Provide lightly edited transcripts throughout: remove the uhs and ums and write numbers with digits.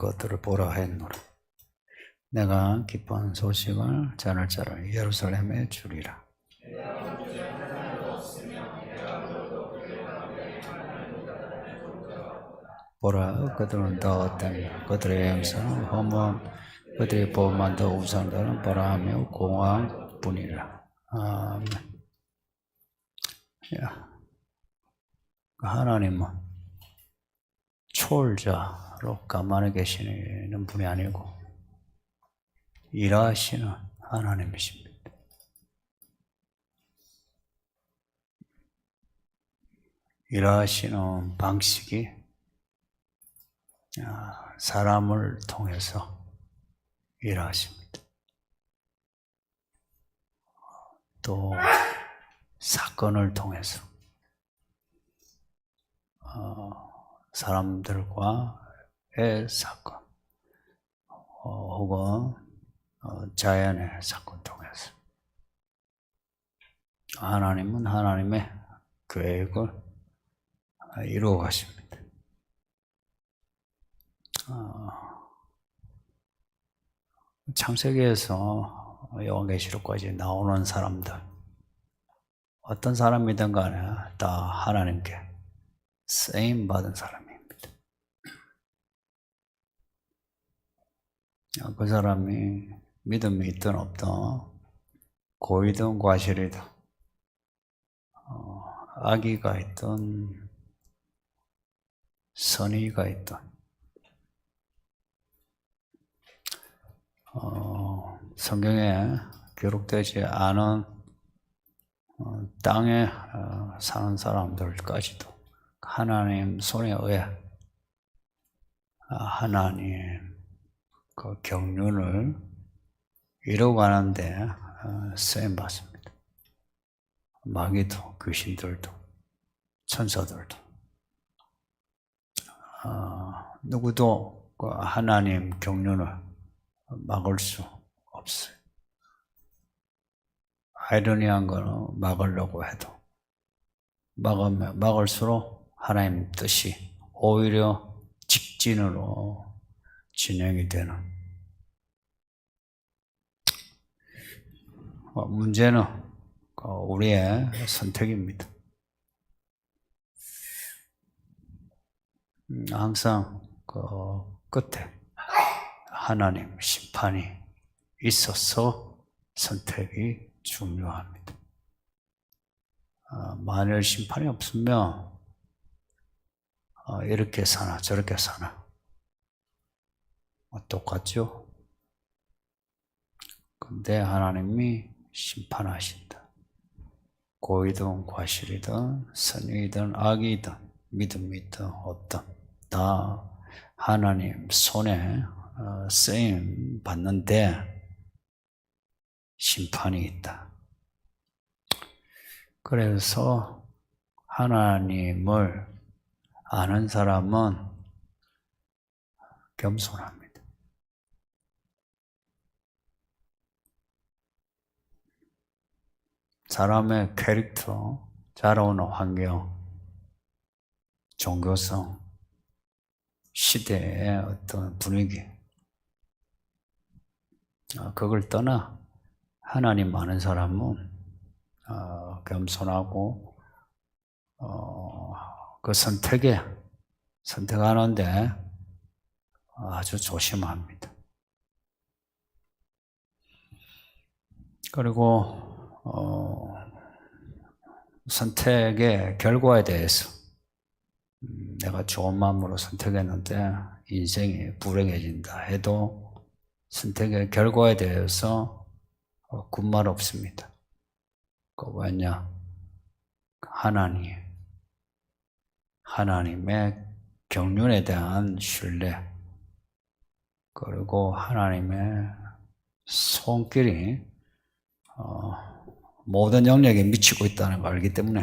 것들을 보라 했노라. 내가 기뻐하는 소식을 전할 자를 예루살렘에 주리라. 보라, 그들은 더 어땠나? 그들의 영상은 허무함, 그들의 보험만 더 우상들은 보라 하며 공허함뿐이라. 아멘. 하나님은 초월자로 가만히 계시는 분이 아니고 일하시는 하나님이십니다. 일하시는 방식이 사람을 통해서 일하십니다. 또 사건을 통해서 사람들과의 사건 혹은 자연의 사건 통해서 하나님은 하나님의 계획을 이루어 가십니다. 창세기에서 요한계시록까지 나오는 사람들 어떤 사람이든 간에 다 하나님께 쓰임 받은 사람입니다. 그 사람이 믿음이 있든 없든 고이든 과실이든 악의가 있든 선의가 있든 성경에 기록되지 않은 땅에 사는 사람들까지도 하나님 손에 의해 하나님 그 경륜을 이루어가는데 쓰임받습니다. 마귀도 귀신들도 천사들도 누구도 그 하나님 경륜을 막을 수 없어요. 아이러니한 거는 막으려고 해도 막을수록 하나님 뜻이 오히려 직진으로 진행이 되는. 문제는 우리의 선택입니다. 항상 그 끝에 하나님 심판이 있어서 선택이 중요합니다. 만일 심판이 없으면 이렇게 사나 저렇게 사나 똑같죠? 근데 하나님이 심판하신다. 고의든 과실이든 선의든 악이든 믿음이든 없든 다 하나님 손에 쓰임 받는데 심판이 있다. 그래서 하나님을 아는 사람은 겸손합니다. 사람의 캐릭터, 자라오는 환경, 종교성, 시대의 어떤 분위기 그걸 떠나 하나님 아는 사람은 겸손하고 그 선택하는데 아주 조심합니다. 그리고 선택의 결과에 대해서 내가 좋은 마음으로 선택했는데 인생이 불행해진다 해도 선택의 결과에 대해서 군말 없습니다. 왜냐? 하나님의 경륜에 대한 신뢰 그리고 하나님의 손길이 모든 영역에 미치고 있다는 걸 알기 때문에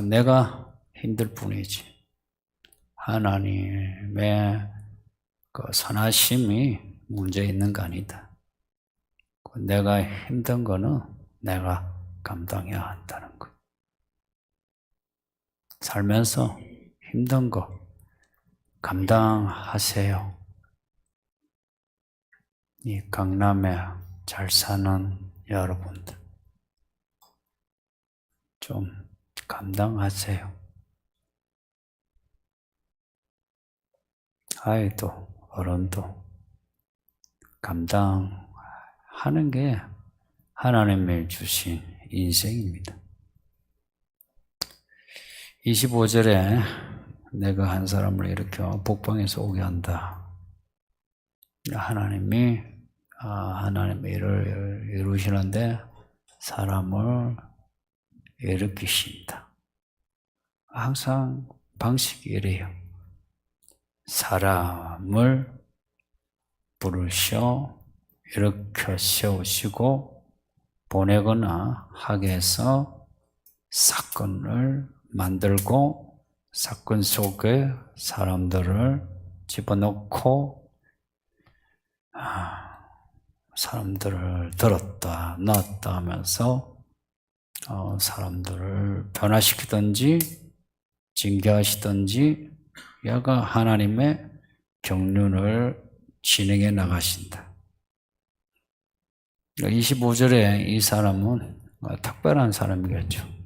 내가 힘들 뿐이지 하나님의 그 선하심이 문제 있는 거 아니다. 내가 힘든 거는 내가 감당해야 한다는 거. 살면서 힘든 거, 감당하세요. 이 강남에 잘 사는 여러분들, 좀 감당하세요. 아이도 어른도 감당하는 게 하나님이 주신 인생입니다. 25절에 내가 한 사람을 일으켜 북방에서 오게 한다. 하나님이 일을 이루시는데 사람을 일으키신다. 항상 방식이 이래요. 사람을 부르셔 일으켜 세우시고 보내거나 하게 해서 사건을 만들고 사건 속에 사람들을 집어넣고 사람들을 들었다 놨다 하면서 사람들을 변화시키든지 징계하시든지 얘가 하나님의 경륜을 진행해 나가신다. 25절에 이 사람은 특별한 사람이겠죠.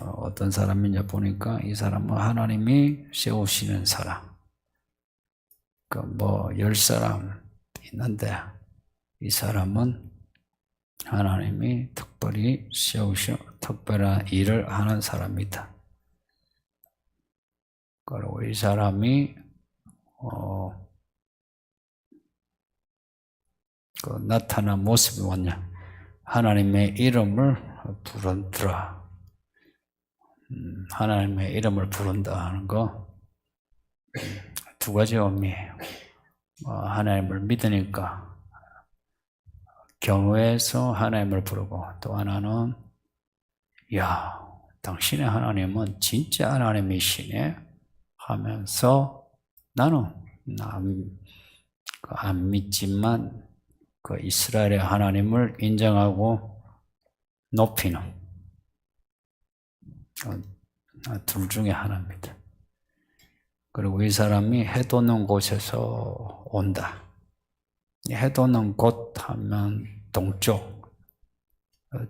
어떤 사람이냐 보니까 이 사람은 하나님이 세우시는 사람. 10사람 있는데 이 사람은 하나님이 특별히 세우셔 특별한 일을 하는 사람이다. 그리고 이 사람이 나타난 모습이 뭐냐? 하나님의 이름을 부른다. 하나님의 이름을 부른다 하는 거 두 가지 의미예요. 하나님을 믿으니까 경외해서 하나님을 부르고 또 하나는 야, 당신의 하나님은 진짜 하나님이시네 하면서 나는 안 믿지만 그 이스라엘의 하나님을 인정하고 높이는 둘 중에 하나입니다. 그리고 이 사람이 해돋는 곳에서 온다. 해돋는 곳 하면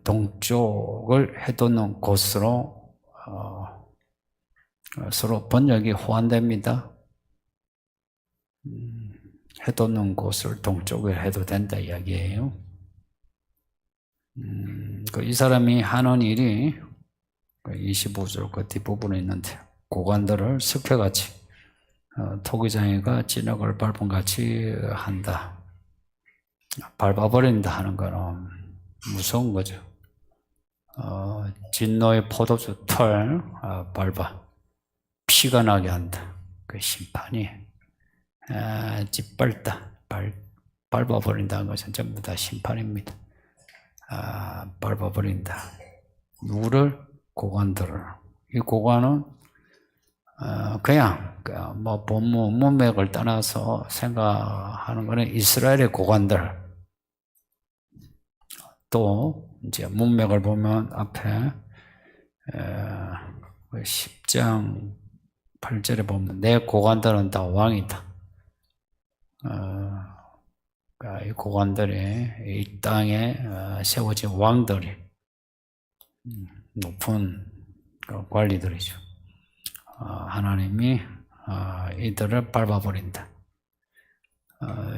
동쪽을 해돋는 곳으로 서로 번역이 호환됩니다. 해돋는 곳을 동쪽에 해도 된다 이야기예요. 이 사람이 하는 일이 25절 그 뒷부분에 있는데 고관들을 석회같이 토기장이가 진흙을 밟음같이 한다. 밟아버린다 하는 거는 무서운 거죠. 진노의 포도주 털 밟아 피가 나게 한다. 그 심판이 짓밟다 밟아버린다는 것은 전부 다 심판입니다. 밟아버린다. 누구를? 고관들을. 이 고관은 그냥 본문 문맥을 떠나서 생각하는 것은 이스라엘의 고관들. 또 이제 문맥을 보면 앞에 10장 8절에 보면 내 고관들은 다 왕이다. 이 고관들이 이 땅에 세워진 왕들이 높은 관리들이죠. 하나님이 이들을 밟아버린다.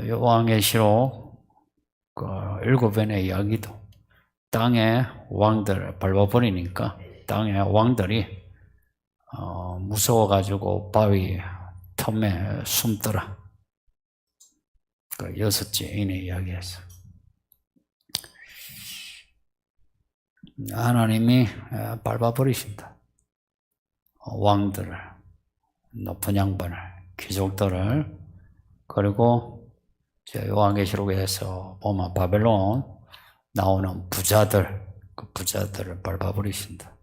요한계시록 7번의 이야기도 땅의 왕들을 밟아버리니까 땅의 왕들이 무서워가지고 바위 틈에 숨더라. 6제인의 이야기에서 하나님이 밟아버리신다. 왕들을, 높은 양반을, 귀족들을. 그리고 요한계시록에서 보면 바벨론 나오는 부자들, 그 부자들을 밟아버리신다.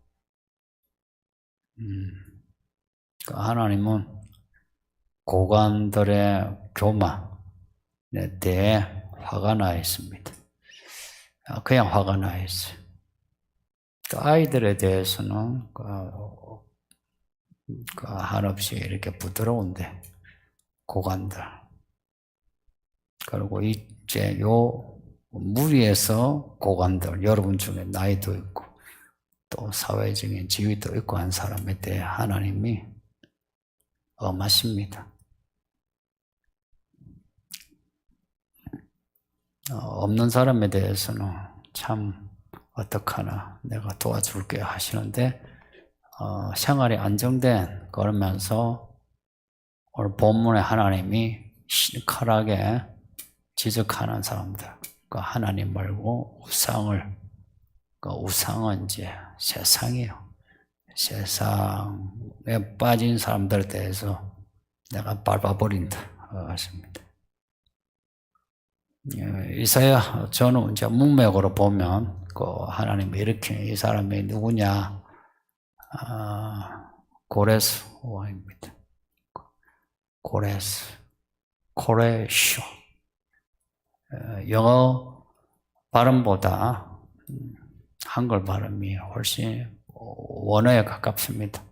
하나님은 고관들의 교만에 대해 화가 나 있습니다. 그냥 화가 나 있어요. 아이들에 대해서는 그 한없이 이렇게 부드러운데 고관들. 그리고 이제 요 무리에서 고관들, 여러분 중에 나이도 있고 또 사회적인 지위도 있고 한 사람에 대해 하나님이 엄하십니다. 없는 사람에 대해서는 참 어떡하나 내가 도와줄게 하시는데 생활이 안정된 그러면서 오늘 본문에 하나님이 신칼하게 지적하는 사람들, 그 하나님 말고 우상을, 그 우상은 이제 세상이에요. 세상에 빠진 사람들에 대해서 내가 밟아버린다 하십니다. 이사야 저는 이제 문맥으로 보면 그 하나님이 이렇게 이 사람이 누구냐, 고레스 왕입니다. 고레스, 코레쇼. 영어 발음보다 한글 발음이 훨씬 원어에 가깝습니다.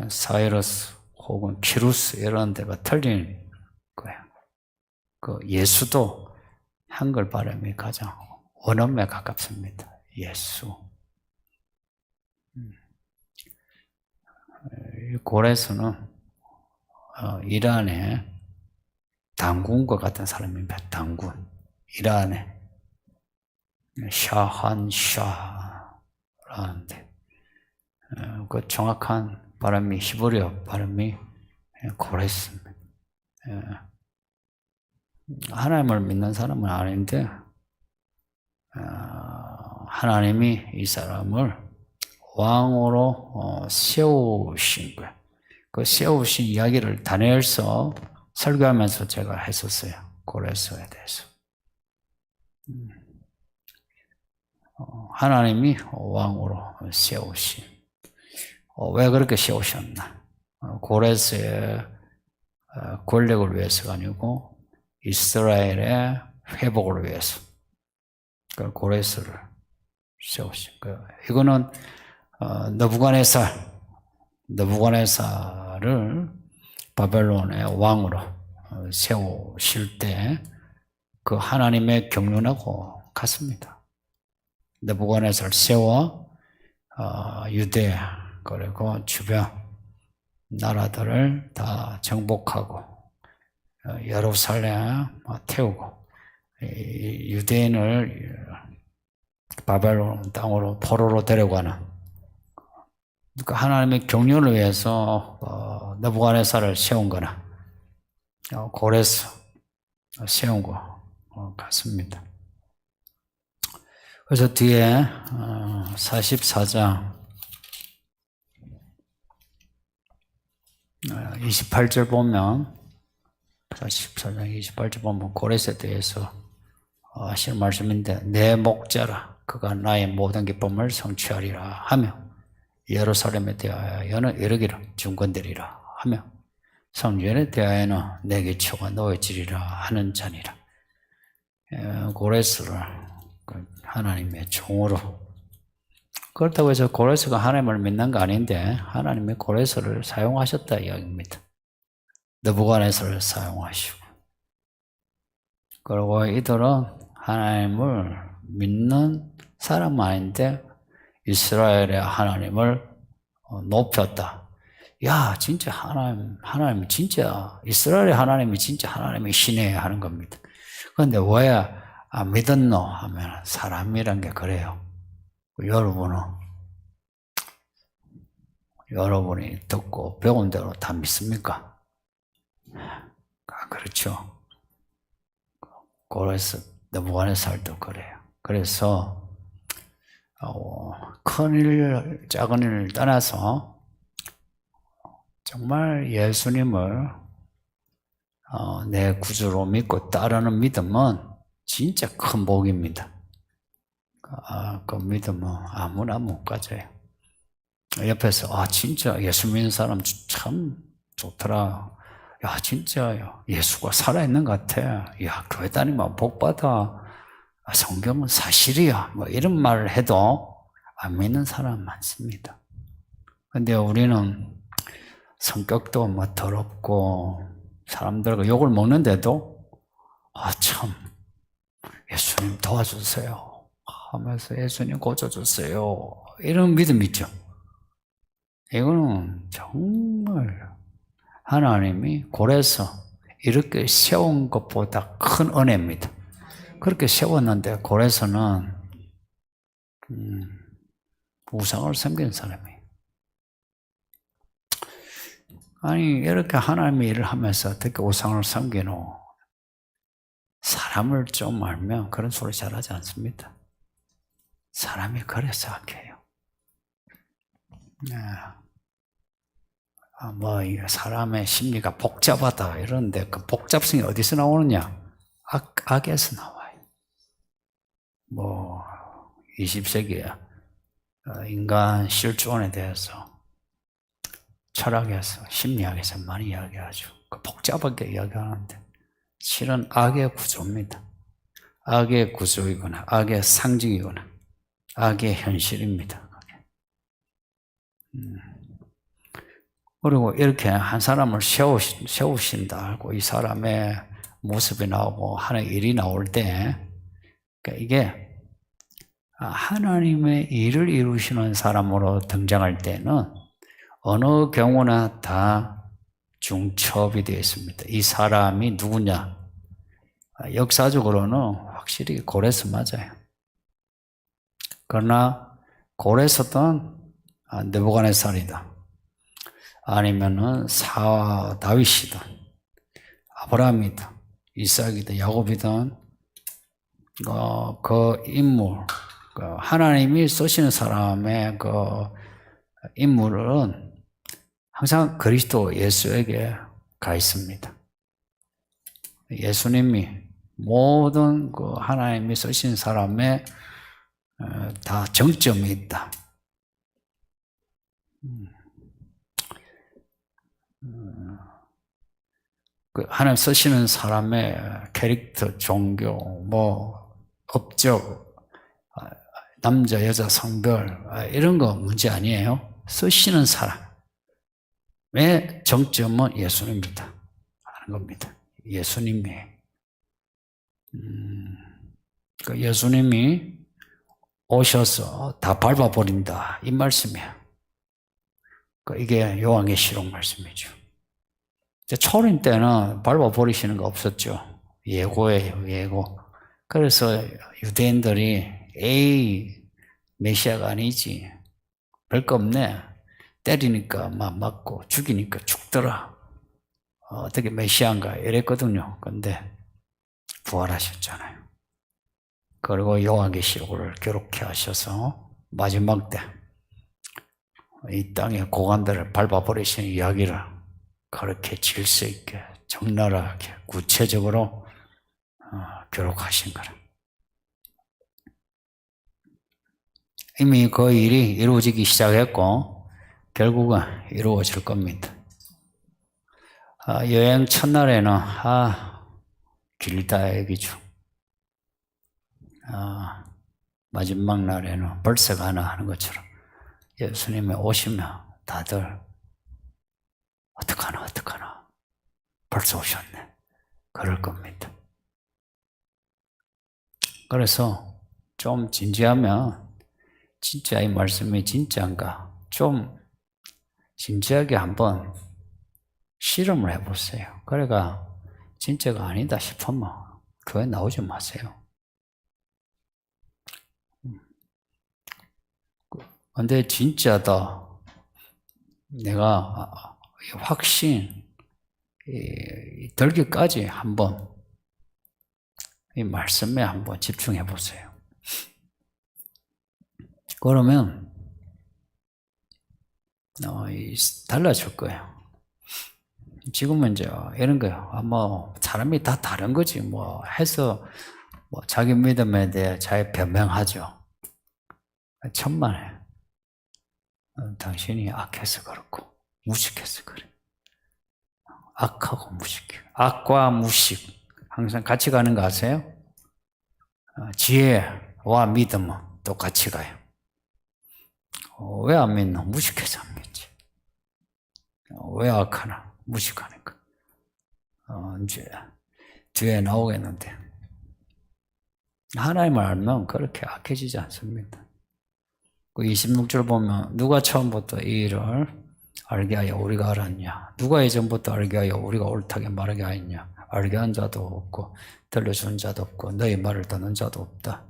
사이러스 혹은 키루스 이런 데가 틀린 거예요. 그 예수도 한글 발음이 가장 원어에 가깝습니다. 예수. 고레스는 이란의 당군과 같은 사람입니다. 당군. 이란의 샤한샤라는데 그 정확한 발음이 히브리어 발음이 고레스입니다. 하나님을 믿는 사람은 아닌데 하나님이 이 사람을 왕으로 세우신 거예요. 그 세우신 이야기를 다니엘서 설교하면서 제가 했었어요. 고레스에 대해서. 하나님이 왕으로 세우신. 왜 그렇게 세우셨나? 고레스의 권력을 위해서가 아니고 이스라엘의 회복을 위해서. 그 고레스를 세우신 거예요. 이거는 느부갓네살을 바벨론의 왕으로 세우실 때 그 하나님의 경륜하고 같습니다. 느부갓네살 세워 유대 그리고 주변 나라들을 다 정복하고 예루살렘 태우고 유대인을 바벨론 땅으로 포로로 데려가는, 그러니까 하나님의 경륜을 위해서 느부갓네살을 세운 거나 고레스 세운 거 같습니다. 그래서 뒤에 44장 28절 보면 44장 28절 보면 고레스에 대해서 하시는 말씀인데, 내 목자라 그가 나의 모든 기쁨을 성취하리라 하며 예루살렘에 대하여는 이르기를 중건되리라 하며 성전에 대하여는 내 기초가 놓여지리라 하는 자니라. 고레스를 하나님의 종으로, 그렇다고 해서 고레스가 하나님을 믿는 거 아닌데 하나님이 고레스를 사용하셨다 이야기입니다. 느부갓네살을 사용하시고, 그리고 이들은 하나님을 믿는 사람 아닌데 이스라엘의 하나님을 높였다. 야, 진짜 하나님 진짜 이스라엘의 하나님이 진짜 하나님이 신이에요 하는 겁니다. 그런데 왜 안 믿었노 하면 사람이란 게 그래요. 여러분이 듣고 배운 대로 다 믿습니까? 그렇죠. 고레스 느부갓네살도 그래요. 그래서 큰일 작은 일을 떠나서 정말 예수님을 내 구주로 믿고 따르는 믿음은 진짜 큰 복입니다. 그 믿음은 아무나 못 가져요. 옆에서 진짜 예수 믿는 사람 참 좋더라. 야, 진짜 예수가 살아있는 것 같아. 야, 교회 다니면 복 받아. 성경은 사실이야. 뭐 이런 말을 해도 안 믿는 사람 많습니다. 근데 우리는 성격도 뭐 더럽고 사람들과 욕을 먹는데도 참 예수님 도와주세요 하면서 예수님 고쳐주세요 이런 믿음 있죠. 이거는 정말 하나님이 고래서 이렇게 세운 것보다 큰 은혜입니다. 그렇게 세웠는데 고래서는 우상을 섬기는 사람이에요. 아니 이렇게 하나님의 일을 하면서 어떻게 우상을 섬기노? 사람을 좀 알면 그런 소리 잘하지 않습니다. 사람이 그래서 악해요. 뭐 사람의 심리가 복잡하다 이러는데 그 복잡성이 어디서 나오느냐? 악에서 나와요. 뭐 20세기에 인간 실존에 대해서 철학에서 심리학에서 많이 이야기하죠. 그 복잡하게 이야기하는데 실은 악의 구조입니다. 악의 구조이거나 악의 상징이거나 악의 현실입니다. 그리고 이렇게 한 사람을 세우신다 하고 이 사람의 모습이 나오고 하는 일이 나올 때 그러니까 이게 하나님의 일을 이루시는 사람으로 등장할 때는 어느 경우나 다 중첩이 되어 있습니다. 이 사람이 누구냐? 역사적으로는 확실히 고레스 맞아요. 그러나 고레스든 느부갓네살이다. 아니면은 다윗이든 아브라함이든 이삭이든 야곱이든 그 인물, 하나님이 쓰시는 사람의 그 인물은 항상 그리스도 예수에게 가 있습니다. 예수님이 모든 그 하나님이 쓰신 사람의 다 정점이 있다. 그 하나님 쓰시는 사람의 캐릭터, 종교, 뭐 업적, 남자, 여자, 성별 이런 거 문제 아니에요. 쓰시는 사람의 정점은 예수님이다 하는 겁니다. 예수님이 예수님이 오셔서 다 밟아버린다 이 말씀이에요. 이게 요한계시록 말씀이죠. 초림 때는 밟아버리시는 거 없었죠. 예고예요, 예고. 그래서 유대인들이 에이 메시아가 아니지 별거 없네 때리니까 막 맞고 죽이니까 죽더라 어떻게 메시아인가 이랬거든요. 근데 부활하셨잖아요. 그리고 요한계시록을 기록해 하셔서 마지막 때 이 땅의 고관들을 밟아버리시는 이야기를 그렇게 질서 있게 적나라하게 구체적으로 기록하신 거라. 이미 그 일이 이루어지기 시작했고 결국은 이루어질 겁니다. 여행 첫날에는 길다 얘기죠. 마지막 날에는 벌써 가나 하는 것처럼 예수님이 오시면 다들 어떡하나 벌써 오셨네 그럴 겁니다. 그래서 좀 진지하면 진짜 이 말씀이 진짜인가 좀 진지하게 한번 실험을 해보세요. 그래가 진짜가 아니다 싶으면 교회 나오지 마세요. 근데 진짜다 내가 확신 들기까지 한번 이 말씀에 한번 집중해 보세요. 그러면 달라질 거예요. 지금은 이제 이런 거예요. 뭐 사람이 다 다른 거지 뭐 해서 뭐 자기 믿음에 대해 잘 변명하죠. 천만에 당신이 악해서 그렇고 무식해서 그래. 악하고 무식. 악과 무식 항상 같이 가는 거 아세요? 지혜와 믿음은 또 같이 가요. 왜 안 믿노? 무식해서 안 믿지. 왜 악하나? 무식하니까. 이제 뒤에 나오겠는데 하나님을 알면 그렇게 악해지지 않습니다. 그 26절 보면 누가 처음부터 이 일을 알게 하여 우리가 알았냐? 누가 예전부터 알게 하여 우리가 옳다게 말하게 하였냐? 알게 한 자도 없고 들려주는 자도 없고 너희 말을 듣는 자도 없다.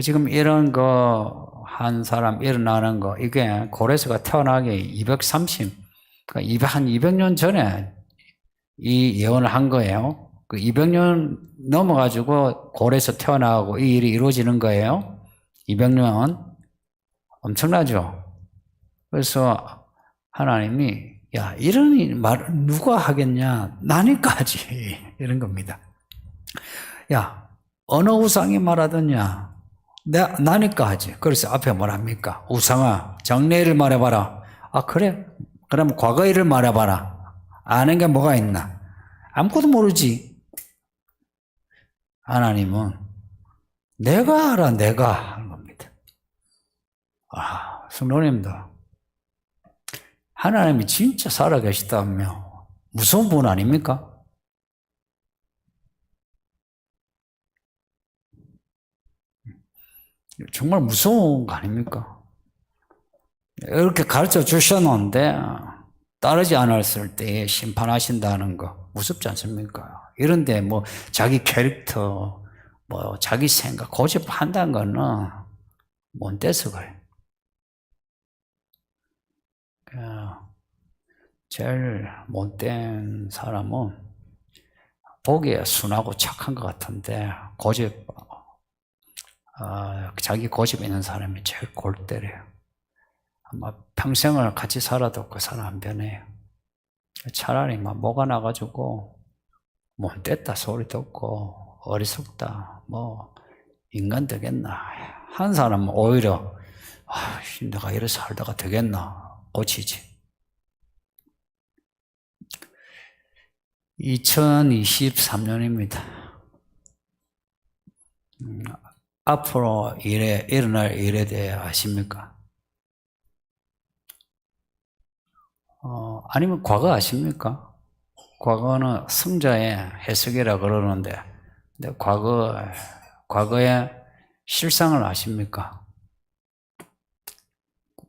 지금 이런 거 한 사람 일어나는 거 이게 고레스가 태어나기 230, 그러니까 한 200년 전에 이 예언을 한 거예요. 그 200년 넘어가지고 고레스 태어나고 이 일이 이루어지는 거예요. 200년 엄청나죠. 그래서 하나님이 야 이런 말 누가 하겠냐? 나니까 하지 이런 겁니다. 야 어느 우상이 말하더냐? 나니까 하지. 그래서 앞에 뭐랍니까? 우상아 정례를 말해봐라. 아 그래? 그럼 과거 일을 말해봐라. 아는 게 뭐가 있나? 아무것도 모르지. 하나님은 내가 알아 내가 하는 겁니다. 성도님들 하나님이 진짜 살아계시다면 무서운 분 아닙니까? 정말 무서운 거 아닙니까? 이렇게 가르쳐 주셨는데 따르지 않았을 때 심판하신다는 거 무섭지 않습니까? 이런데 뭐 자기 캐릭터, 뭐 자기 생각 고집한다는 거는 뭔 데서 그래? 제일 못된 사람은 보기에 순하고 착한 것 같은데 고집, 자기 고집 있는 사람이 제일 골 때려요. 아마 평생을 같이 살아도 그 사람 안 변해요. 차라리 막 뭐가 나가지고 못됐다 소리 듣고 어리석다 뭐 인간 되겠나 한 사람은 오히려 내가 이래 살다가 되겠나 고치지. 2023년입니다. 앞으로 일어날 일에 대해 아십니까? 아니면 과거 아십니까? 과거는 승자의 해석이라 그러는데 근데 과거의 실상을 아십니까?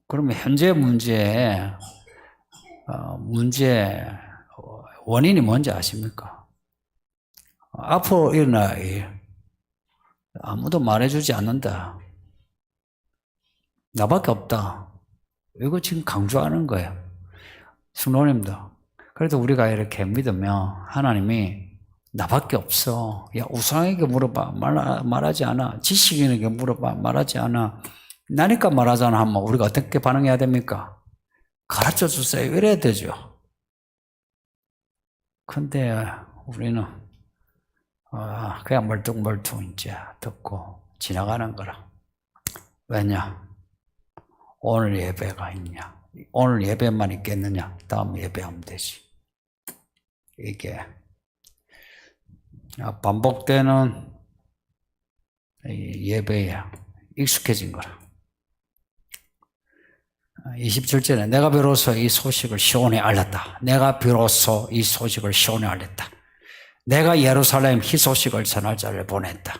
그러면 현재 문제의 원인이 뭔지 아십니까? 앞으로 일어날 일 아무도 말해주지 않는다. 나밖에 없다. 이거 지금 강조하는 거예요. 성도님들. 그래도 우리가 이렇게 믿으면 하나님이 나밖에 없어. 야 우상에게 물어봐. 말하지 않아. 지식인에게 물어봐. 말하지 않아. 나니까 말하잖아 하면 우리가 어떻게 반응해야 됩니까? 가르쳐 주세요. 이래야 되죠. 근데 우리는 그냥 멀뚱멀뚱 이제 듣고 지나가는 거라. 왜냐? 오늘 예배가 있냐? 오늘 예배만 있겠느냐? 다음 예배하면 되지. 이게 반복되는 예배에 익숙해진 거라. 27절에 내가 비로소 이 소식을 시온에 알렸다. 내가 비로소 이 소식을 시온에 알렸다. 내가 예루살렘 희소식을 전할 자를 보냈다.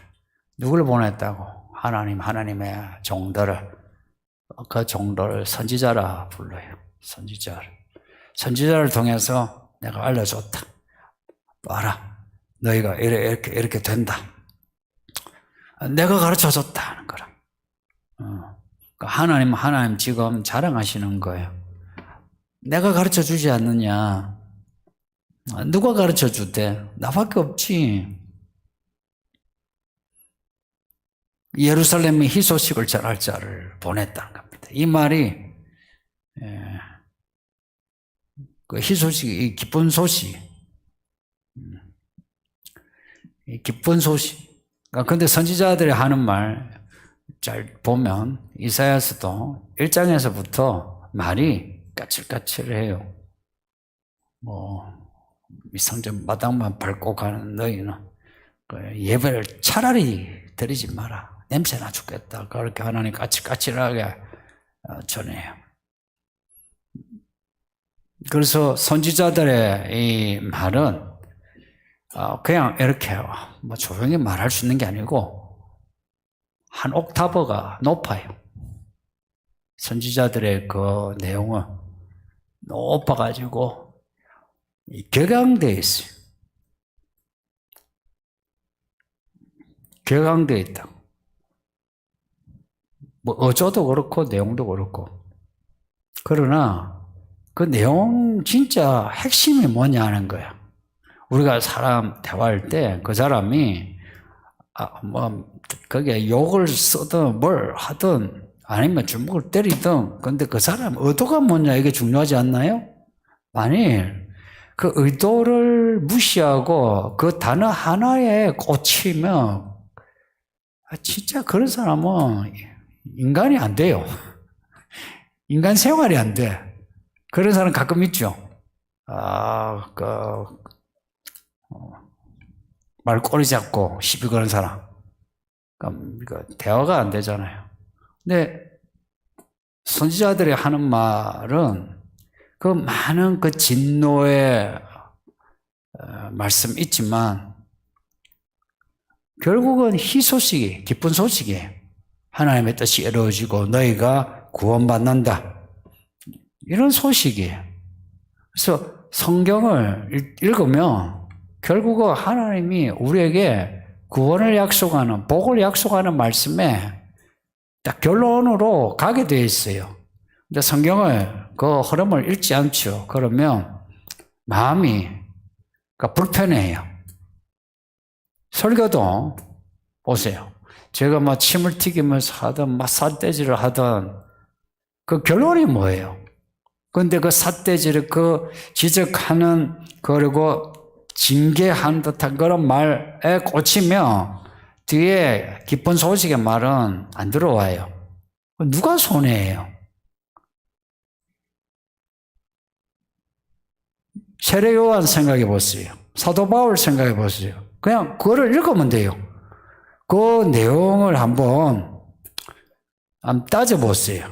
누굴 보냈다고? 하나님의 종들을, 그 종들을 선지자라 불러요. 선지자를 통해서 내가 알려줬다. 봐라, 너희가 이렇게 된다. 내가 가르쳐줬다 하는 거라. 하나님 지금 자랑하시는 거예요. 내가 가르쳐 주지 않느냐? 누가 가르쳐 주대? 나밖에 없지. 예루살렘에 희소식을 전할 자를 보냈다는 겁니다. 이 말이 그 희소식, 기쁜 소식, 기쁜 소식. 근데 선지자들이 하는 말 잘 보면 이사야서도 1장에서부터 말이 까칠까칠해요. 이 성전 마당만 밟고 가는 너희는 예배를 차라리 드리지 마라. 냄새나 죽겠다. 그렇게 하나님 까칠까칠하게 전해요. 그래서 선지자들의 이 말은 그냥 이렇게 뭐 조용히 말할 수 있는 게 아니고 한 옥타브가 높아요. 선지자들의 그 내용은 높아가지고 격앙되어 있어요. 격앙되어 있다. 뭐 어조도 그렇고 내용도 그렇고. 그러나 그 내용 진짜 핵심이 뭐냐는 거야. 우리가 사람 대화할 때 그 사람이 거기에 욕을 쓰든 뭘 하든 아니면 주먹을 때리든 근데 그 사람 의도가 뭐냐 이게 중요하지 않나요? 만일 그 의도를 무시하고 그 단어 하나에 꽂히면 진짜 그런 사람은 인간이 안 돼요. 인간 생활이 안 돼. 그런 사람 가끔 있죠. 말꼬리 잡고 시비 거는 사람. 그러니까 대화가 안 되잖아요. 근데 선지자들이 하는 말은 그 많은 그 진노의 말씀 있지만 결국은 희소식이, 기쁜 소식이에요. 하나님의 뜻이 이루어지고 너희가 구원받는다. 이런 소식이에요. 그래서 성경을 읽으면 결국은 하나님이 우리에게 구원을 약속하는, 복을 약속하는 말씀에 딱 결론으로 가게 되어 있어요. 근데 성경을, 그 흐름을 읽지 않죠. 그러면 마음이 불편해요. 설교도 보세요. 제가 막 침을 튀기면서 하든, 막 삿대질을 하든, 그 결론이 뭐예요? 근데 그 삿대질을 그 지적하는, 그리고 징계한 듯한 그런 말에 꽂히면 뒤에 기쁜 소식의 말은 안 들어와요. 누가 손해예요? 세례 요한 생각해 보세요. 사도 바울 생각해 보세요. 그냥 그거를 읽으면 돼요. 그 내용을 한번 따져보세요.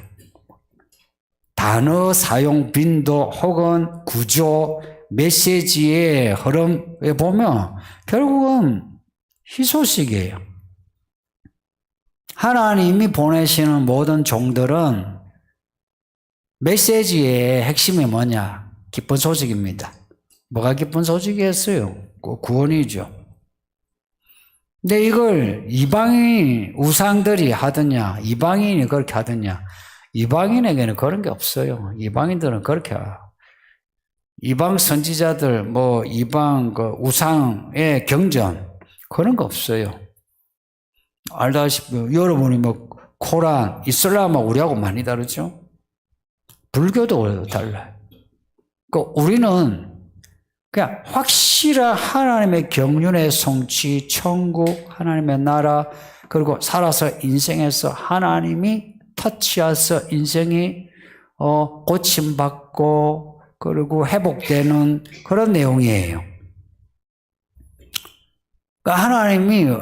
단어 사용 빈도 혹은 구조, 메시지의 흐름에 보면 결국은 희소식이에요. 하나님이 보내시는 모든 종들은 메시지의 핵심이 뭐냐? 기쁜 소식입니다. 뭐가 기쁜 소식이었어요? 구원이죠. 근데 이걸 이방인 우상들이 하느냐, 이방인이 그렇게 하느냐, 이방인에게는 그런 게 없어요. 이방인들은 그렇게 이방 선지자들, 이방 그 우상의 경전, 그런 거 없어요. 알다시피, 여러분이 코란, 이슬람하고 우리하고 많이 다르죠? 불교도 달라요. 우리는 그냥 확실한 하나님의 경륜의 성취, 천국, 하나님의 나라, 그리고 살아서 인생에서 하나님이 터치해서 인생이 고침받고 그리고 회복되는 그런 내용이에요. 그러니까 하나님이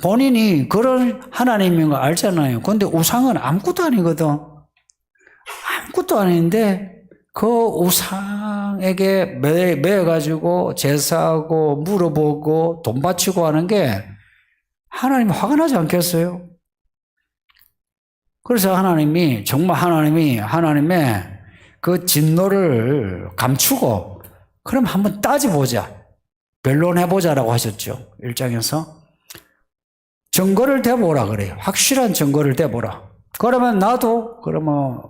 본인이 그런 하나님인 거 알잖아요. 그런데 우상은 아무것도 아니거든. 아무것도 아닌데 그 우상에게 매여가지고 제사하고 물어보고 돈 바치고 하는 게 하나님 화가 나지 않겠어요? 그래서 하나님이 정말 하나님의 그 진노를 감추고 그럼 한번 따져보자. 변론해보자라고 하셨죠. 1장에서. 증거를 대보라 그래요. 확실한 증거를 대보라. 그러면 나도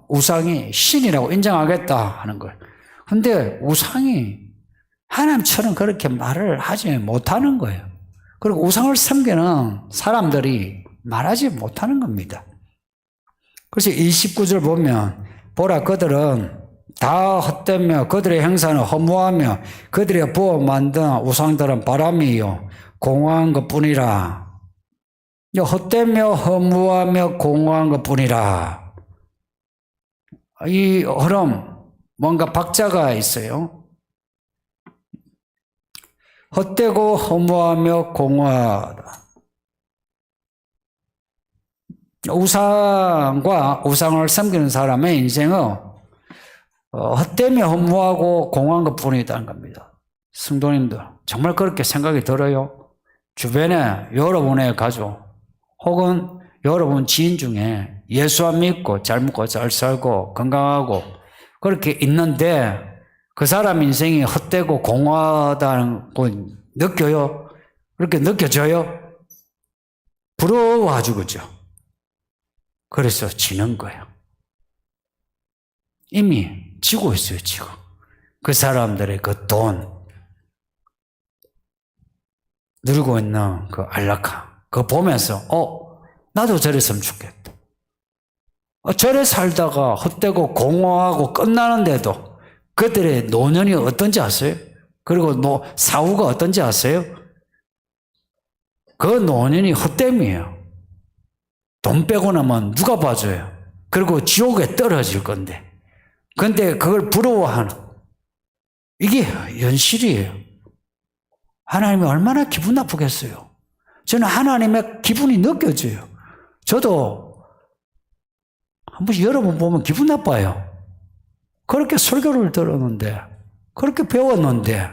우상이 신이라고 인정하겠다 하는 거예요. 근데 우상이 하나님처럼 그렇게 말을 하지 못하는 거예요. 그리고 우상을 섬기는 사람들이 말하지 못하는 겁니다. 그래서 29절 보면 보라 그들은 다 헛되며 그들의 행사는 허무하며 그들의 부어 만든 우상들은 바람이요 공허한 것뿐이라. 헛되며 허무하며 공허한 것뿐이라. 이 흐름 뭔가 박자가 있어요. 헛되고 허무하며 공허하다. 우상과 우상을 섬기는 사람의 인생은 헛되며 허무하고 공허한 것뿐이다는 겁니다. 성도님들, 정말 그렇게 생각이 들어요? 주변에 여러분의 가족 혹은 여러분 지인 중에 예수 안 믿고 잘 먹고 잘 살고 건강하고 그렇게 있는데 그 사람 인생이 헛되고 공허하다는 거 느껴요? 그렇게 느껴져요? 부러워가지고 그죠? 그래서 지는 거예요. 이미 지고 있어요, 지금. 그 사람들의 그 돈, 누리고 있는 그 안락함, 그거 보면서, 나도 저랬으면 좋겠다. 저래 살다가 헛되고 공허하고 끝나는데도 그들의 노년이 어떤지 아세요? 그리고 사후가 어떤지 아세요? 그 노년이 헛됨이에요. 돈 빼고 나면 누가 봐줘요? 그리고 지옥에 떨어질 건데. 근데 그걸 부러워하는, 이게 현실이에요. 하나님이 얼마나 기분 나쁘겠어요. 저는 하나님의 기분이 느껴져요. 저도 한 번씩 여러분 보면 기분 나빠요. 그렇게 설교를 들었는데, 그렇게 배웠는데,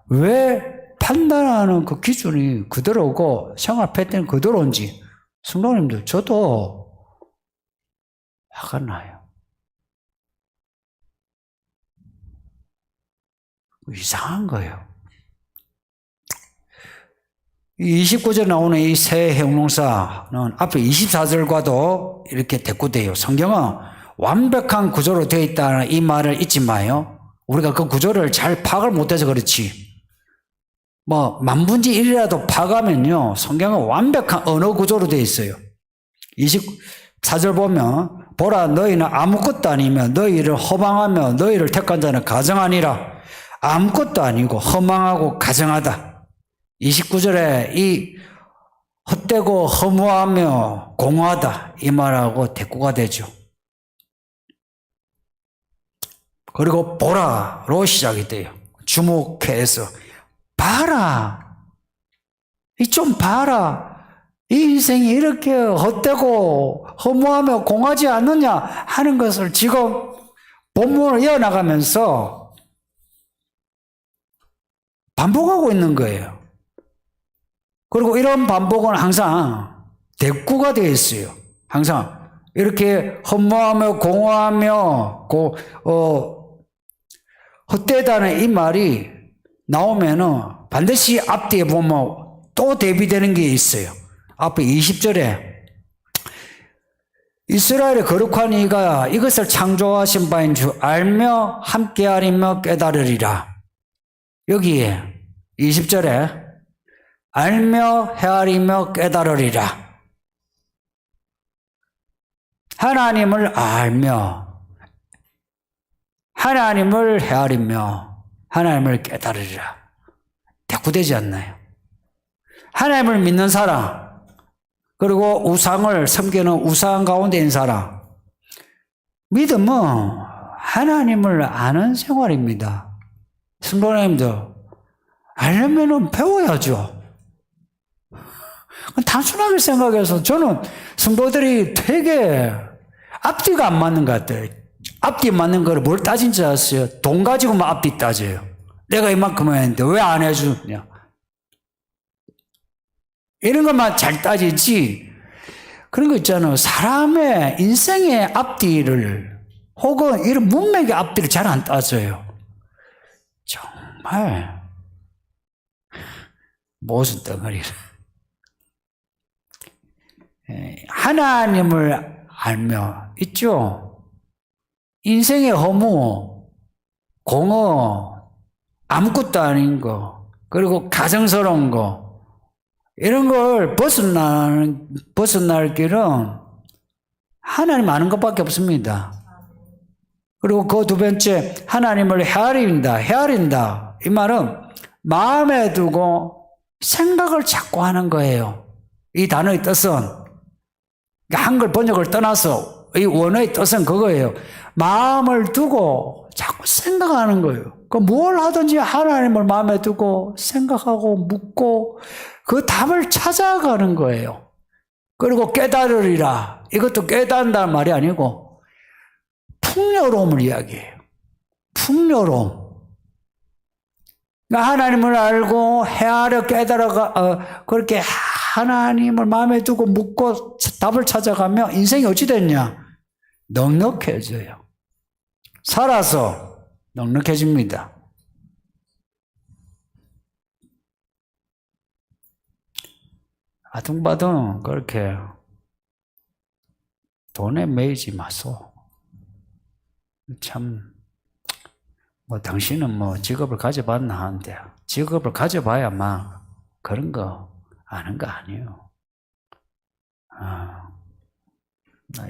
왜 판단하는 그 기준이 그대로고 생활 패턴이 그대로인지, 성도님들, 저도 화가 나요. 이상한 거예요. 29절 나오는 이 새 형용사는 앞에 24절과도 이렇게 대꾸돼요. 성경은 완벽한 구조로 되어 있다는 이 말을 잊지 마요. 우리가 그 구조를 잘 파악을 못해서 그렇지. 만분지 1이라도 파악하면요, 성경은 완벽한 언어 구조로 되어 있어요. 24절 보면, 보라, 너희는 아무것도 아니며 너희를 허망하며 너희를 택한 자는 가정하니라. 아무것도 아니고 허망하고 가정하다. 29절에 이 헛되고 허무하며 공허하다, 이 말하고 대꾸가 되죠. 그리고 보라로 시작이 돼요. 주목해서 봐라. 좀 봐라. 이 인생이 이렇게 헛되고 허무하며 공하지 않느냐 하는 것을 지금 본문을 이어나가면서 반복하고 있는 거예요. 그리고 이런 반복은 항상 대꾸가 되어 있어요. 항상 이렇게 허무하며 공허하며 헛되다는 이 말이 나오면은 반드시 앞뒤에 보면 또 대비되는 게 있어요. 앞에 20절에 이스라엘의 거룩한 이가 이것을 창조하신 바인 줄 알며 함께하리며 깨달으리라. 여기에 20절에 알며 헤아리며 깨달으리라. 하나님을 알며 하나님을 헤아리며 하나님을 깨달으리라. 대꾸되지 않나요? 하나님을 믿는 사람, 그리고 우상을 섬기는 우상 가운데 있는 사람, 믿음은 하나님을 아는 생활입니다. 성도님들, 알려면 배워야죠. 단순하게 생각해서 저는 성도들이 되게 앞뒤가 안 맞는 것 같아요. 앞뒤 맞는 거를 뭘 따진지 아세요? 돈 가지고만 앞뒤 따져요. 내가 이만큼 했는데 왜 안 해주냐? 이런 것만 잘 따지지, 그런 거 있잖아요. 사람의 인생의 앞뒤를 혹은 이런 문맥의 앞뒤를 잘 안 따져요. 정말 무슨 덩어리를. 하나님을 알며 있죠. 인생의 허무, 공허, 아무것도 아닌 거, 그리고 가정스러운 거, 이런 걸 벗어날 길은 하나님 아는 것밖에 없습니다. 그리고 그 두 번째, 하나님을 헤아린다. 이 말은 마음에 두고 생각을 자꾸 하는 거예요. 이 단어의 뜻은 한글 번역을 떠나서 이 원어의 뜻은 그거예요. 마음을 두고 자꾸 생각하는 거예요. 뭘 하든지 하나님을 마음에 두고 생각하고 묻고 그 답을 찾아가는 거예요. 그리고 깨달으리라. 이것도 깨닫는다는 말이 아니고 풍요로움을 이야기해요. 풍요로움. 그러니까 하나님을 알고 헤아려 깨달아가 그렇게 하나님을 마음에 두고 묻고 답을 찾아가면 인생이 어찌 됐냐? 넉넉해져요. 살아서 넉넉해집니다. 아둥바둥 그렇게 돈에 매이지 마소. 참, 당신은 직업을 가져봤나 하는데, 직업을 가져봐야 막 그런 거 아는 거 아니에요.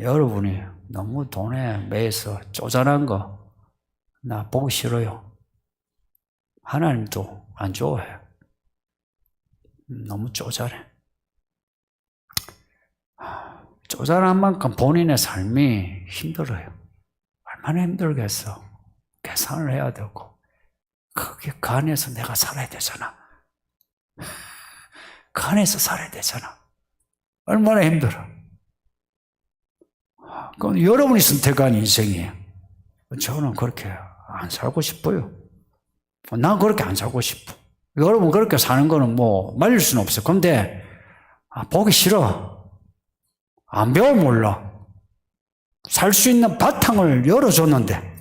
여러분이 너무 돈에 매여서 쪼잔한 거, 나 보기 싫어요. 하나님도 안 좋아해. 너무 쪼잔해. 쪼잔한 만큼 본인의 삶이 힘들어요. 얼마나 힘들겠어. 계산을 해야 되고, 그게 그 안에서 내가 살아야 되잖아. 그 안에서 살아야 되잖아. 얼마나 힘들어. 그건 여러분이 선택한 인생이에요. 저는 그렇게 안 살고 싶어요. 난 그렇게 안 살고 싶어. 여러분 그렇게 사는 거는 말릴 수는 없어요. 근데 보기 싫어. 안 배워 몰라. 살 수 있는 바탕을 열어줬는데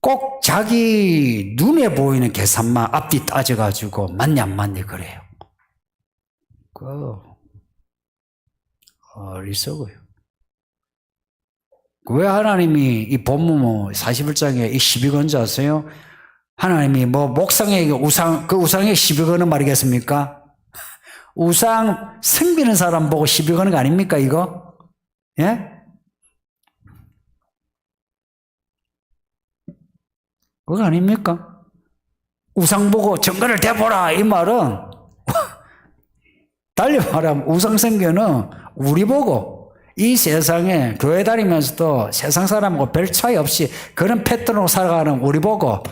꼭 자기 눈에 보이는 계산만 앞뒤 따져가지고 맞냐 안 맞냐 그래요. 어리석어요. 왜 하나님이 이 본문 41장에 이 12건지 아세요? 하나님이 목상에게 그 우상에게 시비 거는 말이겠습니까? 우상 섬기는 사람 보고 시비 거는 거 아닙니까, 이거? 예? 그거 아닙니까? 우상 보고 정가를 대보라, 이 말은, 달리 말하면 우상 섬기는 우리 보고 이 세상에 교회 다니면서도 세상 사람하고 별 차이 없이 그런 패턴으로 살아가는 우리 보고,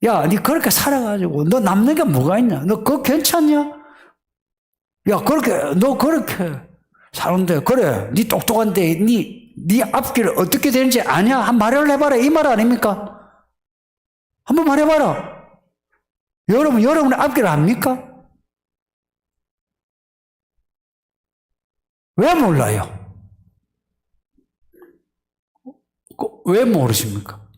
야, 니 그렇게 살아가지고 너 남는 게 뭐가 있냐? 너 그거 괜찮냐? 야, 너 그렇게 사는데, 그래, 니 똑똑한데, 니 앞길 어떻게 되는지 아냐? 한번 말을 해봐라. 이 말 아닙니까? 한번 말해봐라. 여러분의 앞길을 압니까? 왜 몰라요? 왜 모르십니까?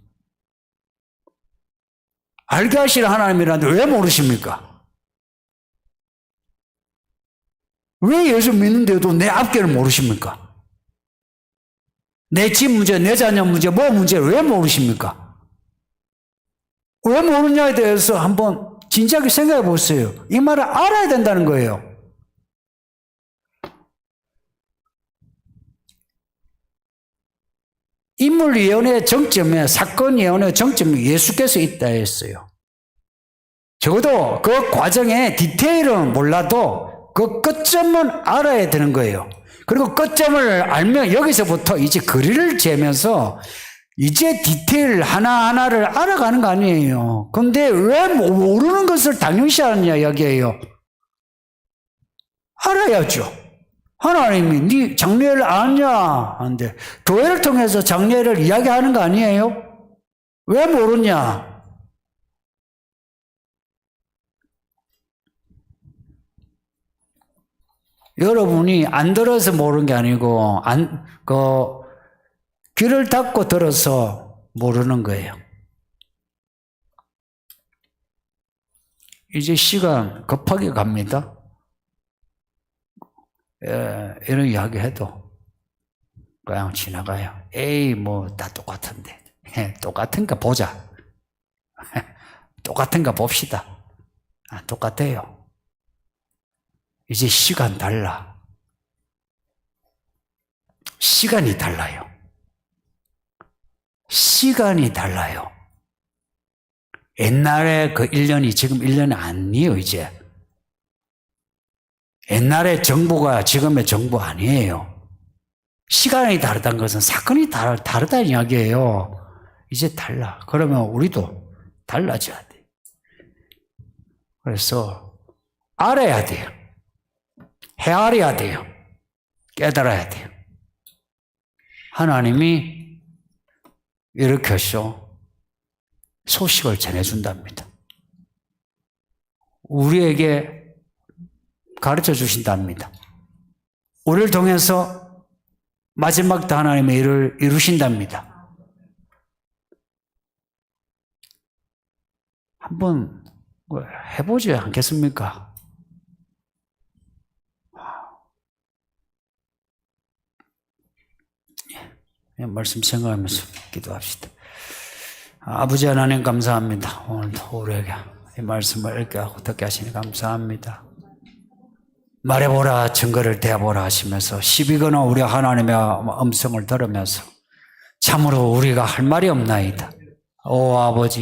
알게 하시는 하나님이라는데 왜 모르십니까? 왜 예수 믿는데도 내 앞길을 모르십니까? 내 집 문제, 내 자녀 문제, 문제를 왜 모르십니까? 왜 모르냐에 대해서 한번 진지하게 생각해 보세요. 이 말을 알아야 된다는 거예요. 인물 예언의 정점에, 사건 예언의 정점에 예수께서 있다 했어요. 적어도 그 과정의 디테일은 몰라도 그 끝점은 알아야 되는 거예요. 그리고 끝점을 알면 여기서부터 이제 거리를 재면서 이제 디테일 하나하나를 알아가는 거 아니에요. 근데 왜 모르는 것을 당연시하느냐 이야기예요. 알아야죠. 하나님이 네 장래를 아냐 하는데 교회를 통해서 장래를 이야기하는 거 아니에요? 왜 모르냐? 여러분이 안 들어서 모르는 게 아니고 귀를 닫고 들어서 모르는 거예요. 이제 시간 급하게 갑니다. 이런 이야기 해도 그냥 지나가요. 에이, 다 똑같은데. 똑같은가 보자. 똑같은가 봅시다. 똑같아요. 이제 시간 달라. 시간이 달라요. 시간이 달라요. 옛날에 그 1년이 지금 1년이 아니에요, 이제. 옛날의 정부가 지금의 정부 아니에요. 시간이 다르다는 것은 사건이 다르다는 이야기예요. 이제 달라. 그러면 우리도 달라져야 돼. 그래서 알아야 돼요. 헤아려야 돼요. 깨달아야 돼요. 하나님이 이렇게 하셔 소식을 전해준답니다. 우리에게 가르쳐 주신답니다. 우리를 통해서 마지막 때 하나님의 일을 이루신답니다. 한번 해보지 않겠습니까? 말씀 생각하면서 기도합시다. 아버지 하나님 감사합니다. 오늘도 우리에게 이 말씀을 읽게 하고 듣게 하시니 감사합니다. 말해보라 증거를 대보라 하시면서 시비거나 우리 하나님의 음성을 들으면서 참으로 우리가 할 말이 없나이다. 오 아버지